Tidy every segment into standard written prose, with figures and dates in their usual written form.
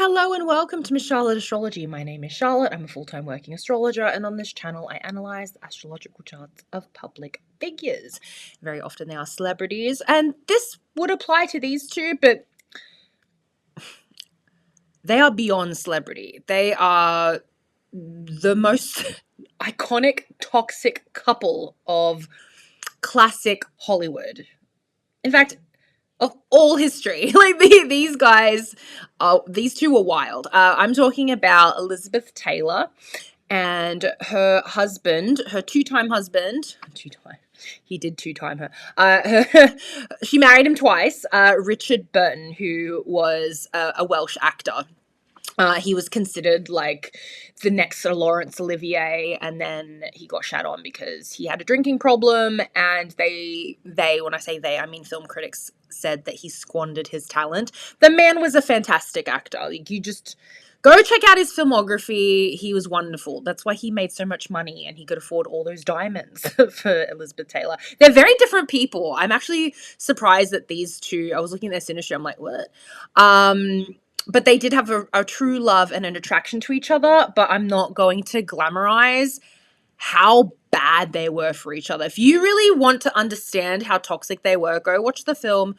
Hello and welcome to Miss Charlotte Astrology. My name is Charlotte. I'm a full-time working astrologer, and on this channel I analyze the astrological charts of public figures. Very often they are celebrities, and this would apply to these two, but they are beyond celebrity. They are the most iconic, toxic couple of classic Hollywood. In fact, of all history. These guys, these two were wild. I'm talking about Elizabeth Taylor and her husband, her two-time husband. He did two-time her. She married him twice. Richard Burton, who was a Welsh actor. He was considered like the next Laurence Olivier, and then he got shat on because he had a drinking problem, and they, when I say they, I mean film critics, said that he squandered his talent. The man was a fantastic actor. Like, you just go check out his filmography. He was wonderful. That's why he made so much money, and he could afford all those diamonds for Elizabeth Taylor. They're very different people. I'm actually surprised that these two, I was looking at their synastry, I'm like, what? But they did have a true love and an attraction to each other, but I'm not going to glamorize how bad they were for each other. If you really want to understand how toxic they were, go watch the film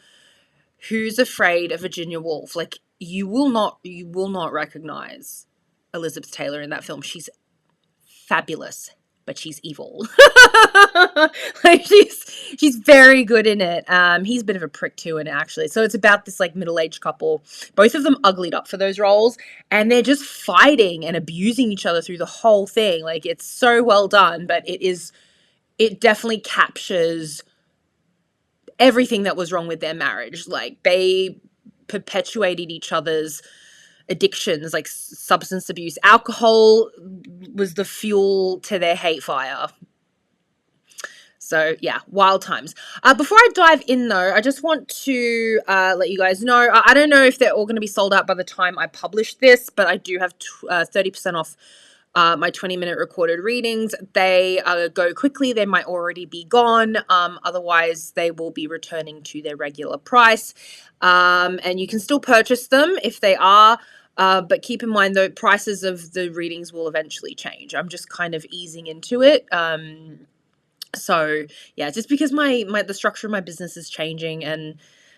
Who's Afraid of Virginia Woolf. Like, you will not recognize Elizabeth Taylor in that film. She's fabulous, but she's evil. Like, she's very good in it. He's a bit of a prick too in it, actually. So it's about this like middle-aged couple, both of them uglied up for those roles, and they're just fighting and abusing each other through the whole thing. Like, it's so well done, but it definitely captures everything that was wrong with their marriage. Like, they perpetuated each other's addictions, like substance abuse. Alcohol was the fuel to their hate fire. So yeah, wild times. Before I dive in though, I just want to let you guys know, I don't know if they're all going to be sold out by the time I publish this, but I do have 30% off my 20-minute recorded readings. They go quickly. They might already be gone. Otherwise, they will be returning to their regular price. And you can still purchase them if they are. But keep in mind, the prices of the readings will eventually change. I'm just kind of easing into it. So yeah, just because the structure of my business is changing and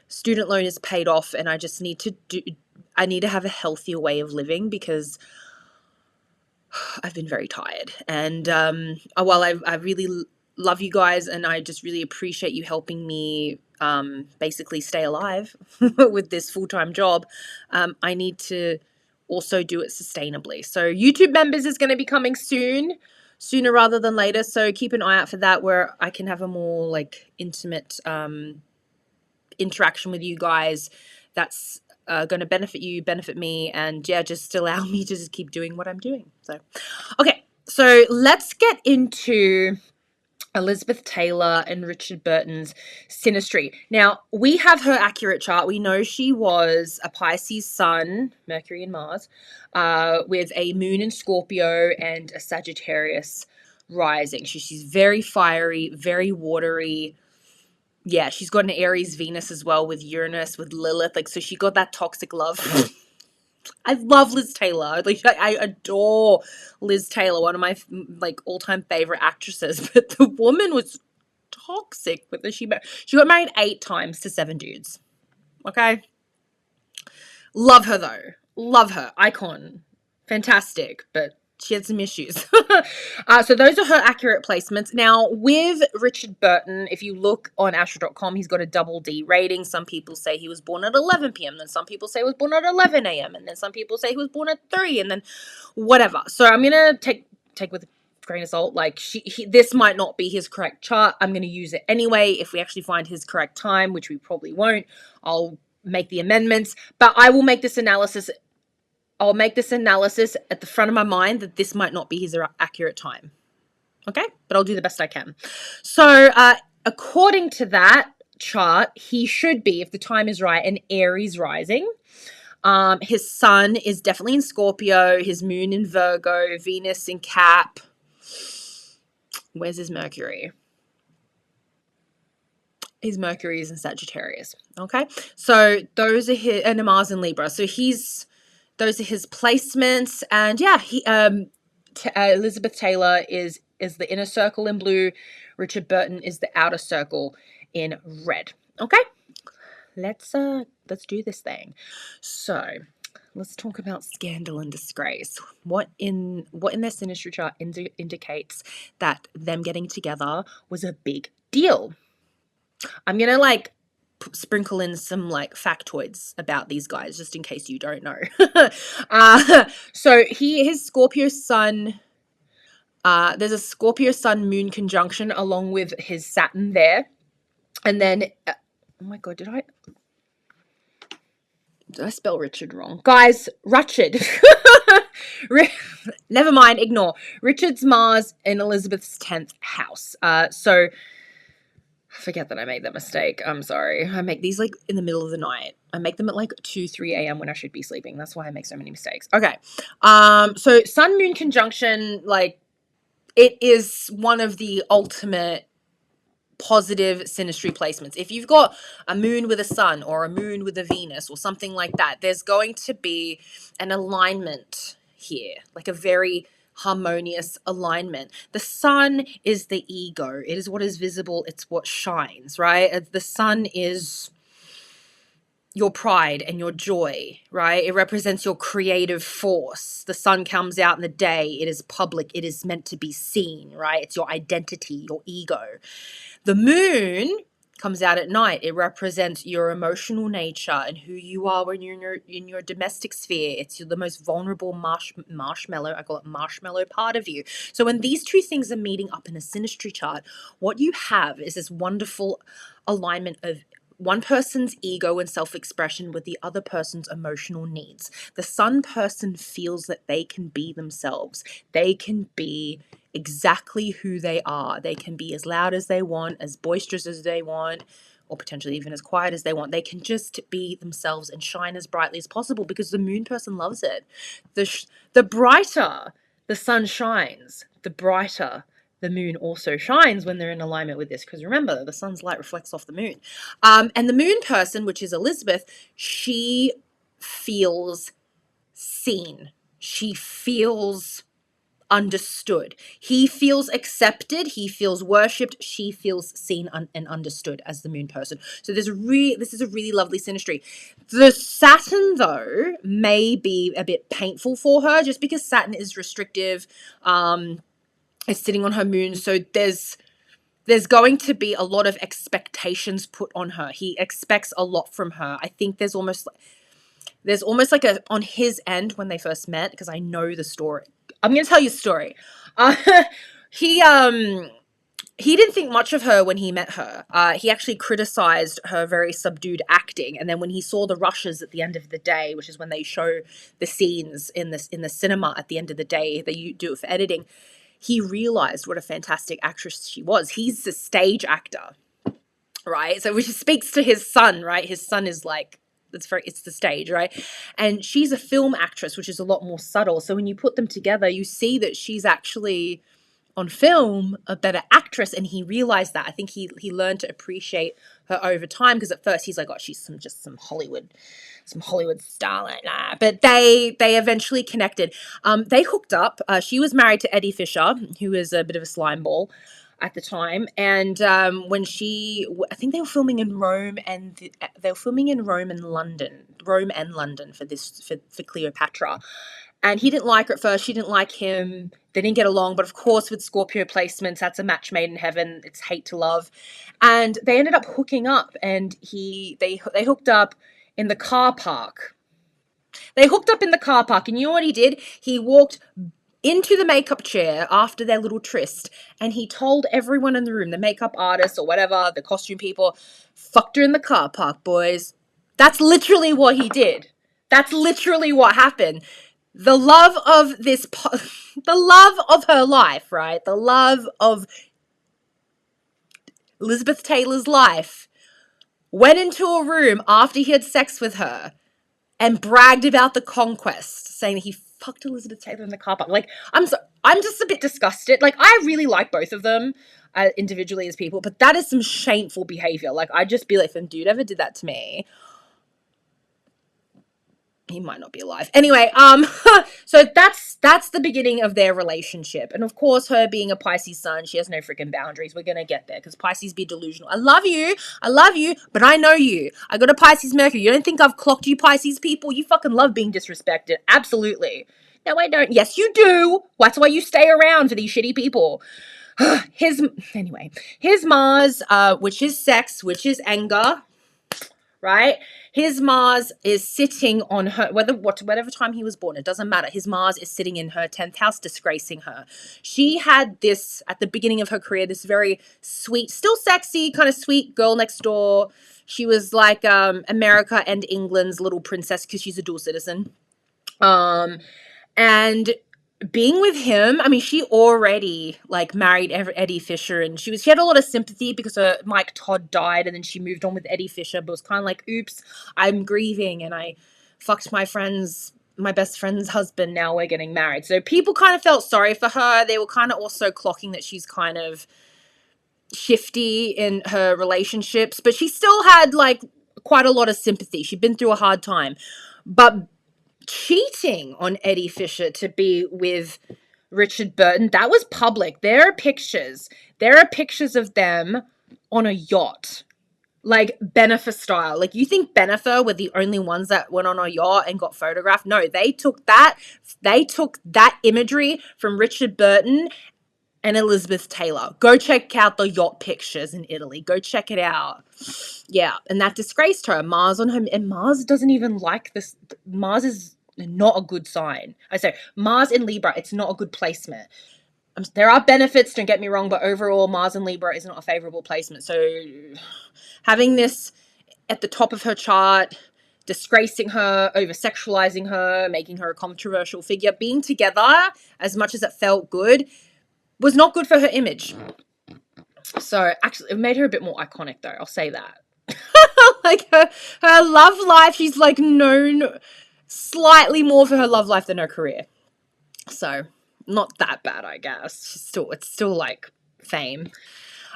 student loan is paid off, and I just need to have a healthier way of living because I've been very tired. And while I really love you guys and I just really appreciate you helping me basically stay alive with this full-time job, I need to also do it sustainably. So YouTube members is going to be coming sooner rather than later. So keep an eye out for that, where I can have a more like intimate interaction with you guys. That's going to benefit you, benefit me, and yeah, just allow me to just keep doing what I'm doing. So, okay, so let's get into Elizabeth Taylor and Richard Burton's synastry. Now, we have her accurate chart. We know she was a Pisces sun, Mercury and Mars, with a moon in Scorpio and a Sagittarius rising. She's very fiery, very watery. Yeah, she's got an Aries Venus as well with Uranus, with Lilith. Like, so she got that toxic love. I love Liz Taylor. Like, I adore Liz Taylor, one of my like all-time favorite actresses. But the woman was toxic with her. She got married 8 times to 7 dudes. Okay, love her though. Love her, icon, fantastic. But she had some issues. So those are her accurate placements. Now, with Richard Burton, if you look on Astro.com, he's got a double D rating. Some people say he was born at 11 p.m. Then some people say he was born at 11 a.m. And then some people say he was born at 3. And then whatever. So I'm going to take with a grain of salt. Like, this might not be his correct chart. I'm going to use it anyway. If we actually find his correct time, which we probably won't, I'll make the amendments. But I will make this analysis at the front of my mind that this might not be his accurate time. Okay? But I'll do the best I can. So, according to that chart, he should be, if the time is right, an Aries rising. His sun is definitely in Scorpio, his moon in Virgo, Venus in Cap. Where's his Mercury? His Mercury is in Sagittarius. Okay? So, those are his, and Mars in Libra. So, those are his placements. And yeah, Elizabeth Taylor is the inner circle in blue. Richard Burton is the outer circle in red. Okay, let's do this thing. So let's talk about scandal and disgrace. What in their synastry chart indicates that them getting together was a big deal. I'm gonna like sprinkle in some like factoids about these guys just in case you don't know. So his Scorpio sun. There's a Scorpio sun moon conjunction along with his Saturn there, and then oh my god, did I spell Richard wrong? Guys, Richard. Never mind, ignore. Richard's Mars in Elizabeth's 10th house. So forget that I made that mistake. I'm sorry. I make these like in the middle of the night. I make them at like 2, 3 a.m. when I should be sleeping. That's why I make so many mistakes. Okay. So Sun Moon conjunction, like, it is one of the ultimate positive synastry placements. If you've got a moon with a sun or a moon with a Venus or something like that, there's going to be an alignment here, like a very harmonious alignment. The sun is the ego. It is what is visible. It's what shines, right? The sun is your pride and your joy, right? It represents your creative force. The sun comes out in the day. It is public. It is meant to be seen, right? It's your identity, your ego. The moon comes out at night. It represents your emotional nature and who you are when you're in your domestic sphere. It's the most vulnerable marshmallow. I call it marshmallow part of you. So when these two things are meeting up in a synastry chart, what you have is this wonderful alignment of one person's ego and self-expression with the other person's emotional needs. The sun person feels that they can be themselves. They can be exactly who they are. They can be as loud as they want, as boisterous as they want, or potentially even as quiet as they want. They can just be themselves and shine as brightly as possible because the moon person loves it. The brighter the sun shines, the brighter the moon also shines when they're in alignment with this. Because remember, the sun's light reflects off the moon. And the moon person, which is Elizabeth, she feels seen. She feels understood. He feels accepted. He feels worshipped. She feels seen and understood as the moon person. So this is a really lovely synastry. The Saturn, though, may be a bit painful for her just because Saturn is restrictive. Is sitting on her moon. So there's going to be a lot of expectations put on her. He expects a lot from her. I think there's almost like a, on his end when they first met, because I know the story. I'm going to tell you a story. He didn't think much of her when he met her. He actually criticized her very subdued acting. And then when he saw the rushes at the end of the day, which is when they show the scenes in the cinema at the end of the day, they do it for editing, he realized what a fantastic actress she was. He's a stage actor, right? So which speaks to his son, right? His son is like, it's the stage, right? And she's a film actress, which is a lot more subtle. So when you put them together, you see that she's actually on film a better actress, and he realized that. I think he learned to appreciate her over time, because at first he's like, oh, she's some Hollywood starlet, nah. But they eventually connected. They hooked up. She was married to Eddie Fisher, who was a bit of a slime ball at the time. And when I think they were filming in Rome, and they were filming in Rome and London for Cleopatra. And he didn't like her at first. She didn't like him. They didn't get along. But of course, with Scorpio placements, that's a match made in heaven. It's hate to love. And they ended up hooking up. And they hooked up in the car park. They hooked up in the car park. And you know what he did? He walked into the makeup chair after their little tryst. And he told everyone in the room, the makeup artists or whatever, the costume people, fucked her in the car park, boys. That's literally what he did. That's literally what happened. The love of the love of her life, right? The love of Elizabeth Taylor's life went into a room after he had sex with her and bragged about the conquest, saying that he fucked Elizabeth Taylor in the car park. Like, I'm just a bit disgusted. Like, I really like both of them individually as people, but that is some shameful behavior. Like, I'd just be like, if a dude ever did that to me, he might not be alive. Anyway, so that's the beginning of their relationship. And of course, her being a Pisces sun, she has no freaking boundaries. We're gonna get there because Pisces be delusional. I love you, but I know you. I got a Pisces Mercury. You don't think I've clocked you, Pisces people? You fucking love being disrespected. Absolutely. No, I don't. Yes, you do. That's why you stay around for these shitty people. His Mars, which is sex, which is anger, right? His Mars is sitting on her, whatever time he was born, it doesn't matter. His Mars is sitting in her 10th house, disgracing her. She had this, at the beginning of her career, this very sweet, still sexy, kind of sweet girl next door. She was like America and England's little princess because she's a dual citizen. And being with him, I mean, she already like married Eddie Fisher, and she had a lot of sympathy because Mike Todd died, and then she moved on with Eddie Fisher, but was kind of like, oops, I'm grieving, and I fucked my best friend's husband, now we're getting married. So people kind of felt sorry for her. They were kind of also clocking that she's kind of shifty in her relationships, but she still had like quite a lot of sympathy. She'd been through a hard time. But cheating on Eddie Fisher to be with Richard Burton, that was public. There are pictures of them on a yacht, like Bennifer style. Like, you think Bennifer were the only ones that went on a yacht and got photographed? No, they took that imagery from Richard Burton and Elizabeth Taylor. Go check out the yacht pictures in Italy. Go check it out. Yeah, and that disgraced her. Mars on her, and Mars doesn't even like this. Mars is not a good sign. I say Mars in Libra, it's not a good placement. There are benefits, don't get me wrong, but overall Mars in Libra is not a favorable placement. So having this at the top of her chart, disgracing her, over-sexualizing her, making her a controversial figure, being together, as much as it felt good, was not good for her image. So actually, it made her a bit more iconic, though. I'll say that. Like her love life, she's like known slightly more for her love life than her career. So not that bad, I guess. It's still like fame.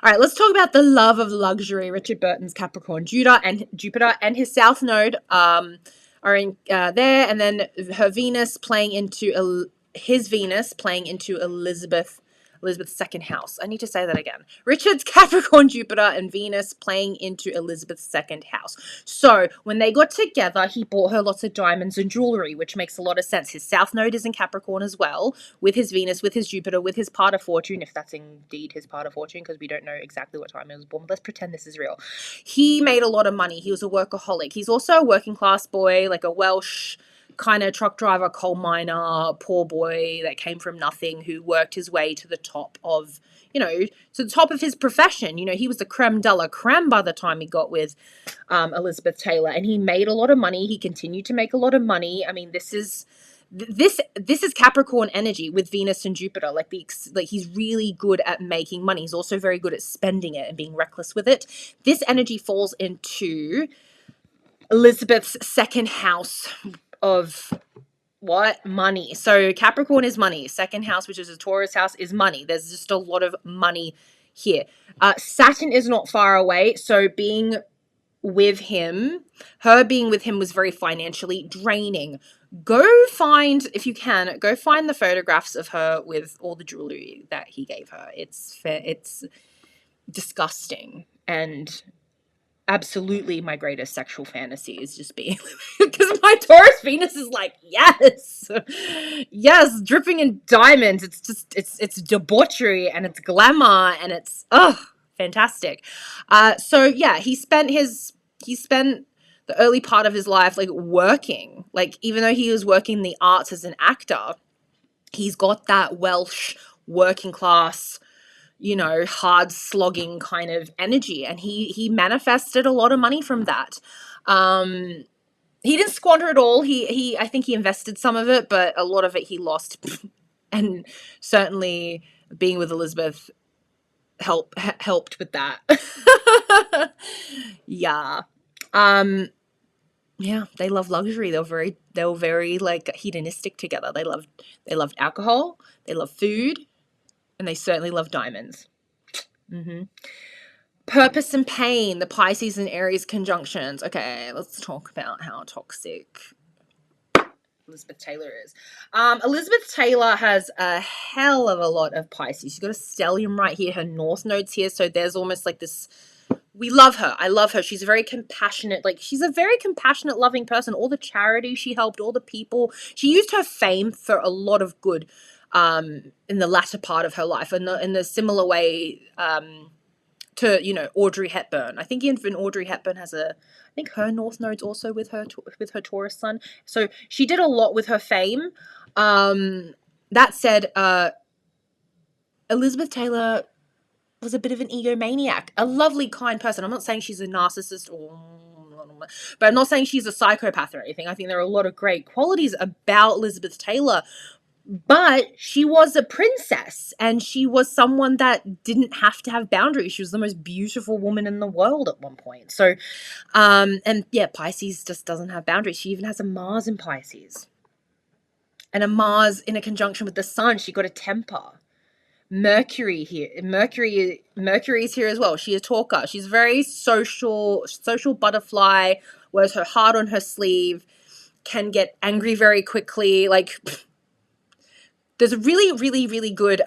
All right, let's talk about the love of luxury. Richard Burton's Capricorn, Jupiter and his South Node are in there, and then her Venus playing into Elizabeth's second house. I need to say that again. Richard's Capricorn, Jupiter, and Venus playing into Elizabeth's second house. So when they got together, he bought her lots of diamonds and jewelry, which makes a lot of sense. His South Node is in Capricorn as well, with his Venus, with his Jupiter, with his part of fortune, if that's indeed his part of fortune, because we don't know exactly what time he was born. But let's pretend this is real. He made a lot of money. He was a workaholic. He's also a working class boy, like a Welsh kind of truck driver, coal miner, poor boy that came from nothing, who worked his way to the top of, to the top of his profession. He was the creme de la creme by the time he got with Elizabeth Taylor, and he made a lot of money. He continued to make a lot of money. I mean, this is Capricorn energy with Venus and Jupiter. Like he's really good at making money. He's also very good at spending it and being reckless with it. This energy falls into Elizabeth's second house of what? Money. So Capricorn is money. Second house, which is a Taurus house, is money. There's just a lot of money here. Saturn is not far away. So her being with him was very financially draining. If you can, go find the photographs of her with all the jewelry that he gave her. It's disgusting, and absolutely my greatest sexual fantasy is just being, because my Taurus Venus is like, yes, dripping in diamonds. It's just, it's debauchery, and it's glamour, and it's, fantastic. So yeah, he spent the early part of his life like working, like even though he was working the arts as an actor, he's got that Welsh working class, hard slogging kind of energy. And he manifested a lot of money from that. He didn't squander it all. I think he invested some of it, but a lot of it he lost. And certainly being with Elizabeth helped with that. Yeah. Yeah, they love luxury. They were very like hedonistic together. They loved alcohol, they loved food, and they certainly love diamonds. Purpose and pain, the Pisces and Aries conjunctions. Okay, let's talk about how toxic Elizabeth Taylor is. Elizabeth Taylor has a hell of a lot of Pisces. She's got a stellium right here, her north node's here, so there's almost like this. We love her. I love her. She's very compassionate. Like, she's a very compassionate, loving person. All the charity she helped, all the people. She used her fame for a lot of good in the latter part of her life. And in a similar way to, you know, Audrey Hepburn. I think even Audrey Hepburn has I think her north node's also with her Taurus sun. So she did a lot with her fame. That said, Elizabeth Taylor was a bit of an egomaniac, a lovely, kind person. I'm not saying she's a narcissist but I'm not saying she's a psychopath or anything. I think there are a lot of great qualities about Elizabeth Taylor, but she was a princess and she was someone that didn't have to have boundaries. She was the most beautiful woman in the world at one point. So, and yeah, Pisces just doesn't have boundaries. She even has a Mars in Pisces and a Mars in a conjunction with the sun. She got a temper. Mercury is here as well. She's a talker. She's very social butterfly, wears her heart on her sleeve, can get angry very quickly. Like, there's a really, really, really good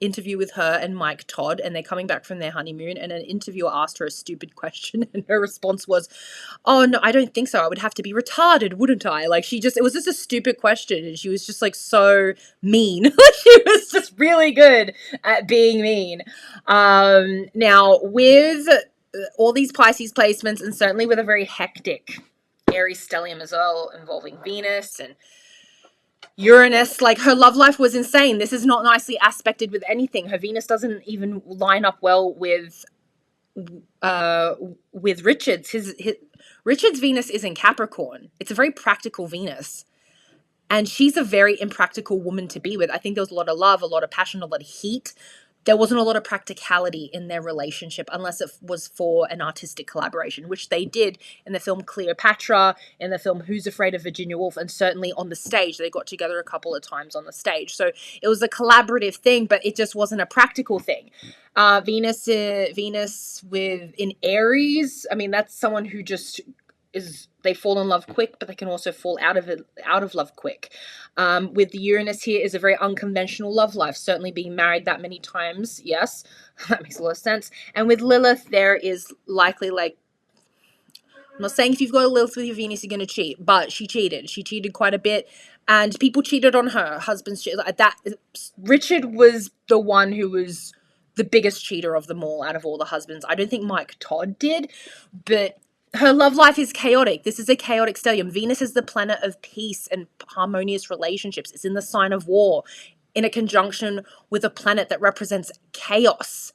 interview with her and Mike Todd, and they're coming back from their honeymoon, and an interviewer asked her a stupid question, and her response was, "Oh, no, I don't think so. I would have to be retarded, wouldn't I?" Like, it was just a stupid question, and she was just, like, so mean. She was just really good at being mean. Now, with all these Pisces placements, and certainly with a very hectic Aries stellium as well, involving Venus and Uranus, like, her love life was insane. This is not nicely aspected with anything. Her Venus doesn't even line up well with Richard's. Richard's Venus is in Capricorn. It's a very practical Venus. And she's a very impractical woman to be with. I think there was a lot of love, a lot of passion, a lot of heat. There wasn't a lot of practicality in their relationship unless it was for an artistic collaboration, which they did in the film Cleopatra, in the film Who's Afraid of Virginia Woolf, and certainly on the stage. They got together a couple of times on the stage. So it was a collaborative thing, but it just wasn't a practical thing. Venus in Aries, I mean, that's someone who just they fall in love quick, but they can also fall out of love quick. With the Uranus here is a very unconventional love life, certainly being married that many times. Yes, that makes a lot of sense. And with Lilith, there is likely, like, I'm not saying if you've got a Lilith with your Venus, you're going to cheat, but she cheated. She cheated quite a bit, and people cheated on her. Husbands cheated. Like that. Richard was the one who was the biggest cheater of them all out of all the husbands. I don't think Mike Todd did, but her love life is chaotic. This is a chaotic stellium. Venus is the planet of peace and harmonious relationships. It's in the sign of war, in a conjunction with a planet that represents chaos,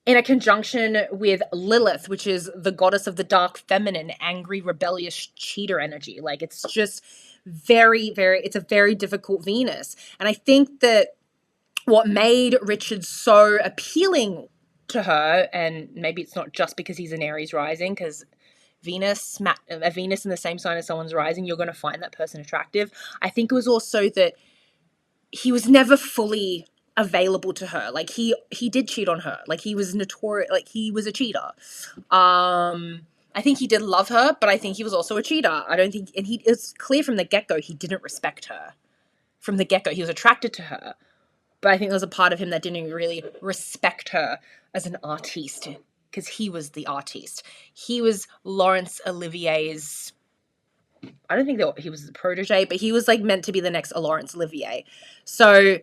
in a conjunction with Lilith, which is the goddess of the dark feminine, angry, rebellious cheater energy. Like, it's just very, very, it's a very difficult Venus. And I think that what made Richard so appealing to her, and maybe it's not just because he's an Aries rising, because a Venus in the same sign as someone's rising, you're going to find that person attractive. I think it was also that he was never fully available to her. Like, he did cheat on her. Like, he was notorious. Like, he was a cheater. I think he did love her, but I think he was also a cheater. I don't think, and it's clear from the get-go he didn't respect her. From the get-go, he was attracted to her, but I think there was a part of him that didn't really respect her as an artiste, because he was the artiste. He was Laurence Olivier's, I don't think that he was the protege, but he was, like, meant to be the next Laurence Olivier. So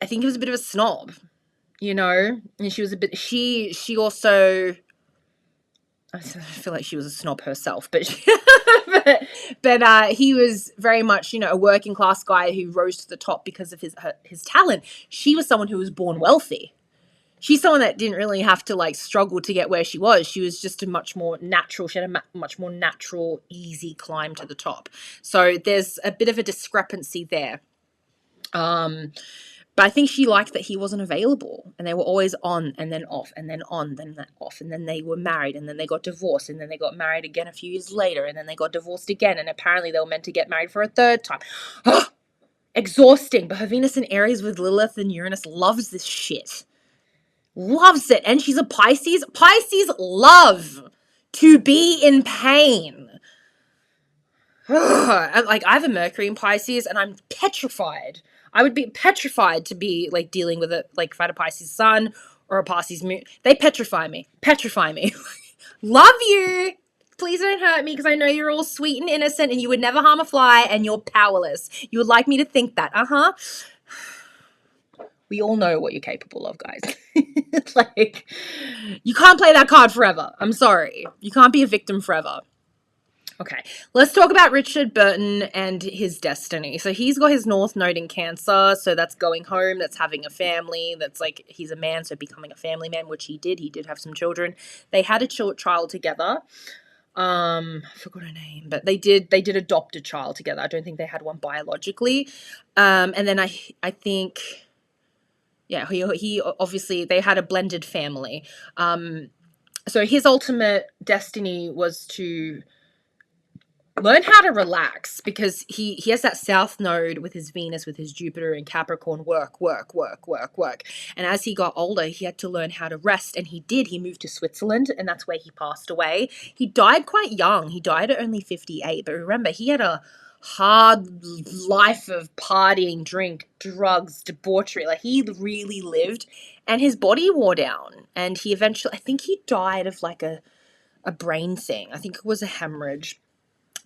I think he was a bit of a snob, you know? And she was a bit, she also, I feel like she was a snob herself, but but he was very much, you know, a working class guy who rose to the top because of his talent. She was someone who was born wealthy. She's someone that didn't really have to, like, struggle to get where she was. She was just a much more natural, she had a much more natural, easy climb to the top. So there's a bit of a discrepancy there. But I think she liked that he wasn't available, and they were always on and then off and then on, then off, and then they were married, and then they got divorced, and then they got married again a few years later, and then they got divorced again, and apparently they were meant to get married for a third time. Exhausting. But her Venus in Aries with Lilith and Uranus loves this shit. Loves it. And she's a Pisces. Pisces love to be in pain. Like, I have a Mercury in Pisces, and I'm petrified. I would be petrified to be like dealing with it. Like, if I had a Pisces sun or a Pisces moon, they petrify me. Petrify me. Love you. Please don't hurt me, because I know you're all sweet and innocent and you would never harm a fly and you're powerless. You would like me to think that. We all know what you're capable of, guys. Like, you can't play that card forever. I'm sorry. You can't be a victim forever. Okay, let's talk about Richard Burton and his destiny. So he's got his North Node in Cancer, so that's going home, that's having a family, that's like, he's a man, so becoming a family man, which he did. He did have some children. They had a child together. I forgot her name, but they did adopt a child together. I don't think they had one biologically. And then I think, yeah, he obviously, they had a blended family. So his ultimate destiny was to learn how to relax, because he has that South Node with his Venus, with his Jupiter and Capricorn, work. And as he got older, he had to learn how to rest, and he did. He moved to Switzerland, and that's where he passed away. He died quite young. He died at only 58, but remember, he had a hard life of partying, drink, drugs, debauchery. Like, he really lived, and his body wore down, and he eventually, I think he died of like a brain thing. I think it was a hemorrhage.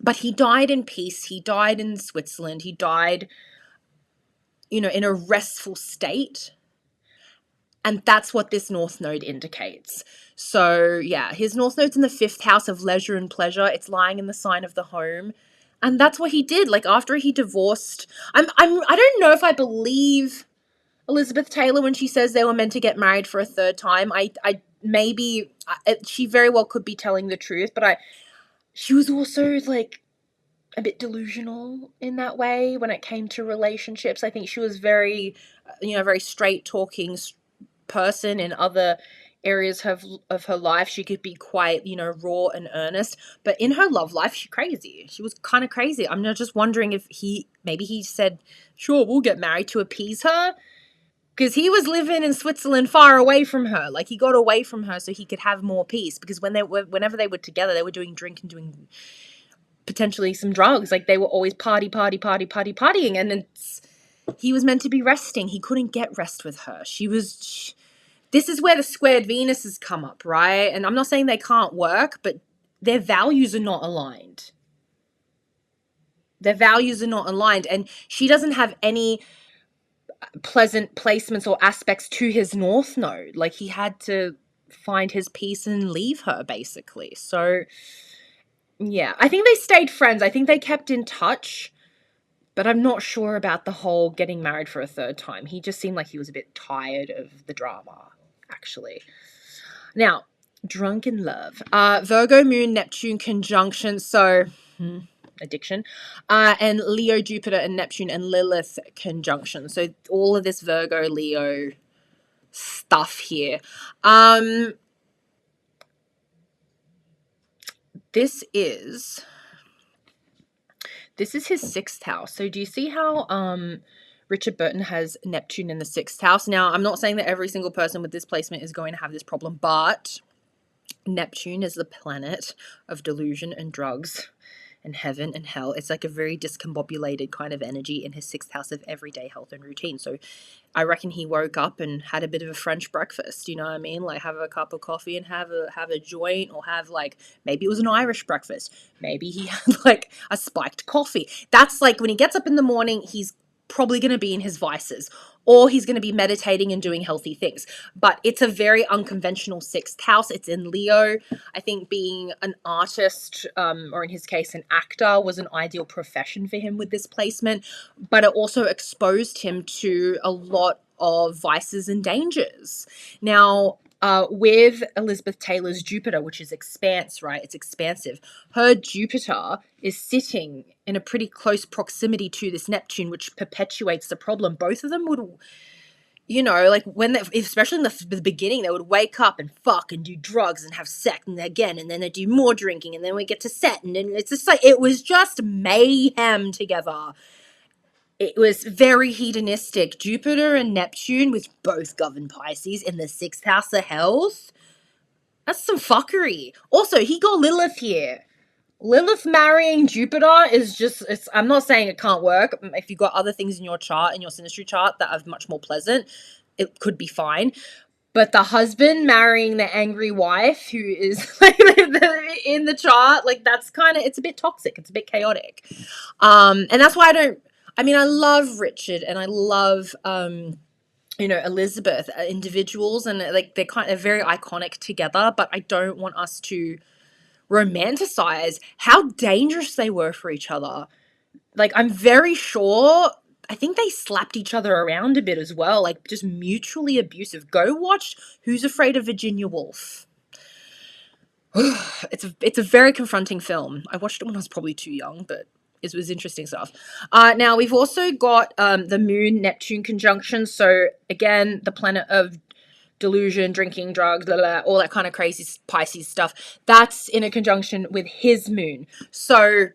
But he died in peace. He died in Switzerland. He died, in a restful state. And that's what this North Node indicates. So, yeah, his North Node's in the 5th house of leisure and pleasure. It's lying in the sign of the home. And that's what he did. Like, after he divorced, I don't know if I believe Elizabeth Taylor when she says they were meant to get married for a 3rd time. She very well could be telling the truth, but she was also like a bit delusional in that way when it came to relationships. I think she was very straight talking person. In other areas of her life, she could be quite, raw and earnest, but in her love life, she was kind of crazy. I'm just wondering if maybe he said, sure, we'll get married to appease her, because he was living in Switzerland far away from her. Like, he got away from her so he could have more peace, because whenever they were together, they were doing drink and doing potentially some drugs. Like, they were always partying, and he was meant to be resting. He couldn't get rest with her. This is where the squared Venuses come up, right? And I'm not saying they can't work, but their values are not aligned. And she doesn't have any pleasant placements or aspects to his North Node. Like, he had to find his peace and leave her, basically. So, yeah, I think they stayed friends. I think they kept in touch, but I'm not sure about the whole getting married for a 3rd time. He just seemed like he was a bit tired of the drama, actually. Now, Drunken love. Virgo moon, Neptune conjunction. So, addiction. And Leo, Jupiter, and Neptune and Lilith conjunction. So, all of this Virgo, Leo stuff here. This is his 6th house. So do you see how Richard Burton has Neptune in the 6th house? Now, I'm not saying that every single person with this placement is going to have this problem, but Neptune is the planet of delusion and drugs and heaven and hell. It's like a very discombobulated kind of energy in his 6th house of everyday health and routine. So I reckon he woke up and had a bit of a French breakfast, you know what I mean? Like, have a cup of coffee and have a joint, or have, like, maybe it was an Irish breakfast. Maybe he had, like, a spiked coffee. That's like, when he gets up in the morning, he's probably going to be in his vices, or he's going to be meditating and doing healthy things. But it's a very unconventional 6th house. It's in Leo. I think being an artist, or in his case, an actor, was an ideal profession for him with this placement. But it also exposed him to a lot of vices and dangers. Now, with Elizabeth Taylor's Jupiter, which is expanse, right? It's expansive. Her Jupiter is sitting in a pretty close proximity to this Neptune, which perpetuates the problem. Both of them would, like, especially in the beginning, they would wake up and fuck and do drugs and have sex, and again, and then they do more drinking, and then we get to set, and then it's just like, it was just mayhem together. It was very hedonistic. Jupiter and Neptune, with both govern Pisces in the 6th house of health. That's some fuckery. Also, he got Lilith here. Lilith marrying Jupiter is just, I'm not saying it can't work. If you've got other things in your chart, in your synastry chart, that are much more pleasant, it could be fine. But the husband marrying the angry wife who is like in the chart, like that's kind of, it's a bit toxic. It's a bit chaotic. And that's why I love Richard and I love, Elizabeth, individuals, and like they're kind of very iconic together, but I don't want us to romanticize how dangerous they were for each other. Like, I'm very sure, I think they slapped each other around a bit as well, like just mutually abusive. Go watch Who's Afraid of Virginia Woolf. It's a very confronting film. I watched it when I was probably too young, but it was interesting stuff. Now, we've also got the Moon-Neptune conjunction. So, again, the planet of delusion, drinking, drugs, blah, blah, all that kind of crazy Pisces stuff. That's in a conjunction with his moon. So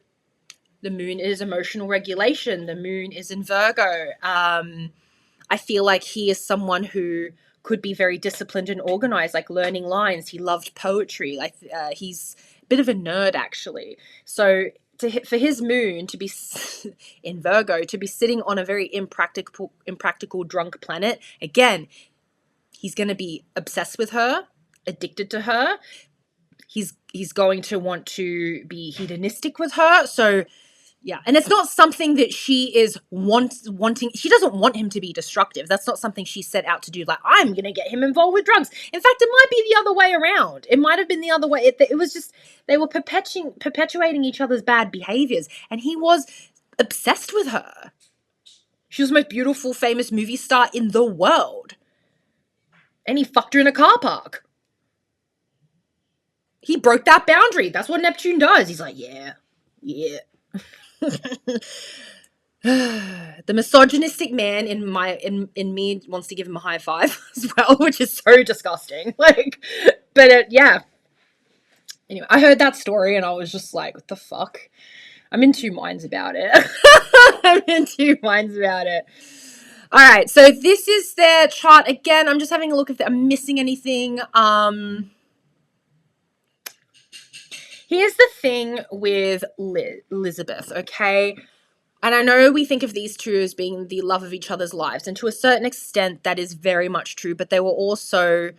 the moon is emotional regulation. The moon is in Virgo. I feel like he is someone who could be very disciplined and organized, like learning lines. He loved poetry. Like he's a bit of a nerd, actually. So for his moon to be in Virgo, to be sitting on a very impractical drunk planet, again, he's going to be obsessed with her, addicted to her. He's going to want to be hedonistic with her. So, yeah. And it's not something that she is wanting. She doesn't want him to be destructive. That's not something she set out to do. Like, I'm going to get him involved with drugs. In fact, it might be the other way around. It might have been the other way. It was just, they were perpetuating each other's bad behaviors. And he was obsessed with her. She was the most beautiful, famous movie star in the world. And he fucked her in a car park. He broke that boundary. That's what Neptune does. He's like, yeah. The misogynistic man in me wants to give him a high five as well, which is so disgusting. Like, but yeah. Anyway, I heard that story and I was just like, what the fuck? I'm in two minds about it. All right, so this is their chart. Again, I'm just having a look if I'm missing anything. Here's the thing with Elizabeth, okay? And I know we think of these two as being the love of each other's lives, and to a certain extent, that is very much true, but they were also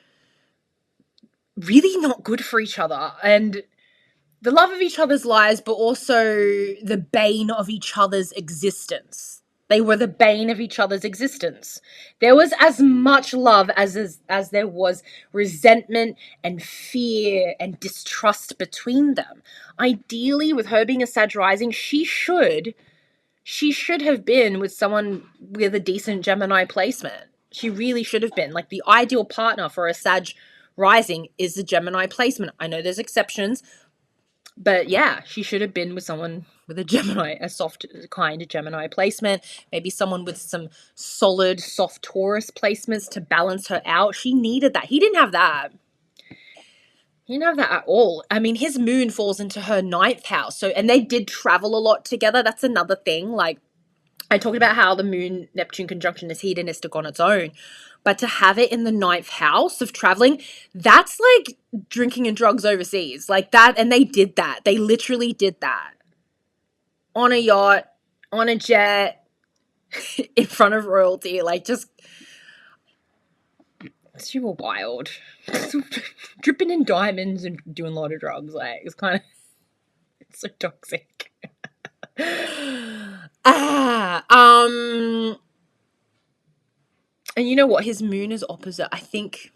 really not good for each other. And the love of each other's lives, but also the bane of each other's existence. They were the bane of each other's existence. There was as much love as there was resentment and fear and distrust between them. Ideally, with her being a Sag rising, she should have been with someone with a decent Gemini placement. She really should have been. Like, the ideal partner for a Sag rising is a Gemini placement. I know there's exceptions, but yeah, she should have been with someone with a Gemini, a soft kind of Gemini placement. Maybe someone with some solid, soft Taurus placements to balance her out. She needed that. He didn't have that. He didn't have that at all. I mean, his moon falls into her 9th house. So, and they did travel a lot together. That's another thing. Like, I talked about how the moon-Neptune conjunction is hedonistic on its own. But to have it in the 9th house of traveling, that's like drinking and drugs overseas. Like that, and they did that. They literally did that. On a yacht, on a jet, in front of royalty. Like, just, she were wild. Dripping in diamonds and doing a lot of drugs. Like, it's kind of, it's so toxic. And you know what? His moon is opposite. I think,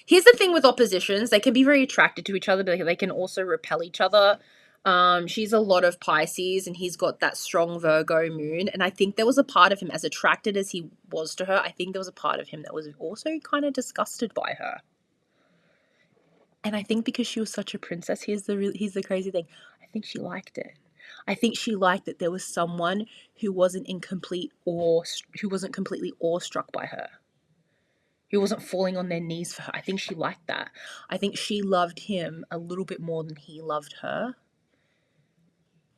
here's the thing with oppositions. They can be very attracted to each other, but they can also repel each other. She's a lot of Pisces and he's got that strong Virgo moon. And I think there was a part of him, as attracted as he was to her, I think there was a part of him that was also kind of disgusted by her. And I think because she was such a princess, here's the crazy thing. I think she liked it. I think she liked that there was someone who wasn't completely awestruck by her, who wasn't falling on their knees for her. I think she liked that. I think she loved him a little bit more than he loved her.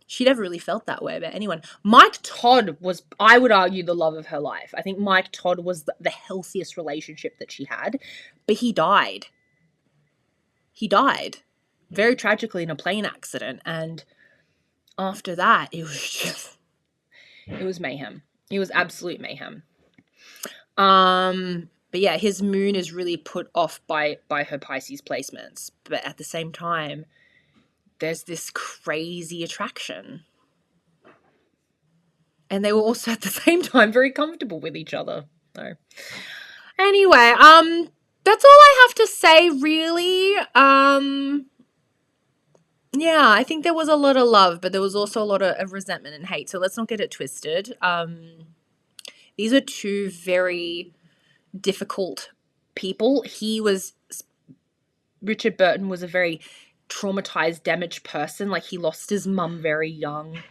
She never really felt that way about anyone. Mike Todd was, I would argue, the love of her life. I think Mike Todd was the healthiest relationship that she had, but he died. He died very tragically in a plane accident, and after that, it was mayhem. It was absolute mayhem. But yeah, his moon is really put off by her Pisces placements. But at the same time, there's this crazy attraction. And they were also at the same time very comfortable with each other. So anyway, that's all I have to say, really. Yeah, I think there was a lot of love, but there was also a lot of resentment and hate. So let's not get it twisted. These are two very difficult people. Richard Burton was a very traumatized, damaged person. Like, he lost his mum very young.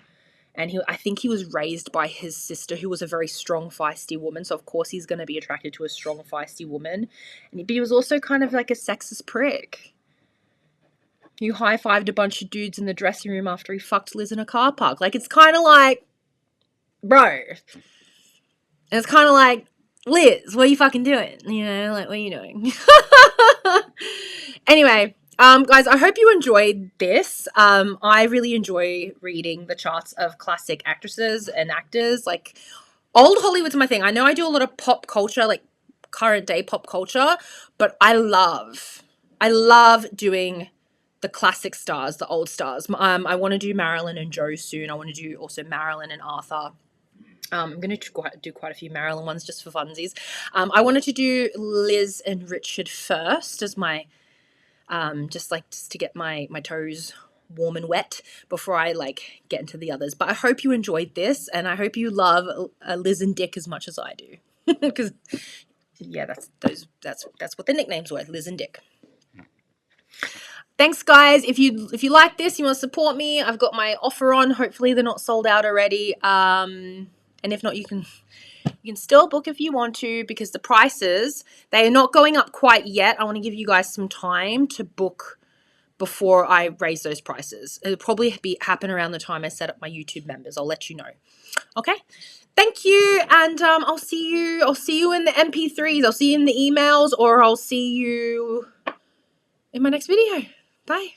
And I think he was raised by his sister, who was a very strong, feisty woman. So, of course, he's going to be attracted to a strong, feisty woman. But he was also kind of like a sexist prick. You high-fived a bunch of dudes in the dressing room after he fucked Liz in a car park. Like, it's kind of like, bro. And it's kind of like, Liz, what are you fucking doing? You know, like, what are you doing? Anyway, guys, I hope you enjoyed this. I really enjoy reading the charts of classic actresses and actors. Like, old Hollywood's my thing. I know I do a lot of pop culture, like current day pop culture, but I love doing the classic stars, the old stars. I want to do Marilyn and Joe soon. I want to do also Marilyn and Arthur. I'm going to do quite a few Marilyn ones just for funsies. I wanted to do Liz and Richard first as my, just to get my toes warm and wet before I like get into the others. But I hope you enjoyed this, and I hope you love Liz and Dick as much as I do, because yeah, that's what the nicknames were, Liz and Dick. Thanks, guys. If you like this, you want to support me, I've got my offer on. Hopefully they're not sold out already. And if not, you can still book if you want to, because the prices, they are not going up quite yet. I want to give you guys some time to book before I raise those prices. It'll probably happen around the time I set up my YouTube members. I'll let you know. Okay. Thank you, and I'll see you in the MP3s. I'll see you in the emails, or I'll see you in my next video. Bye.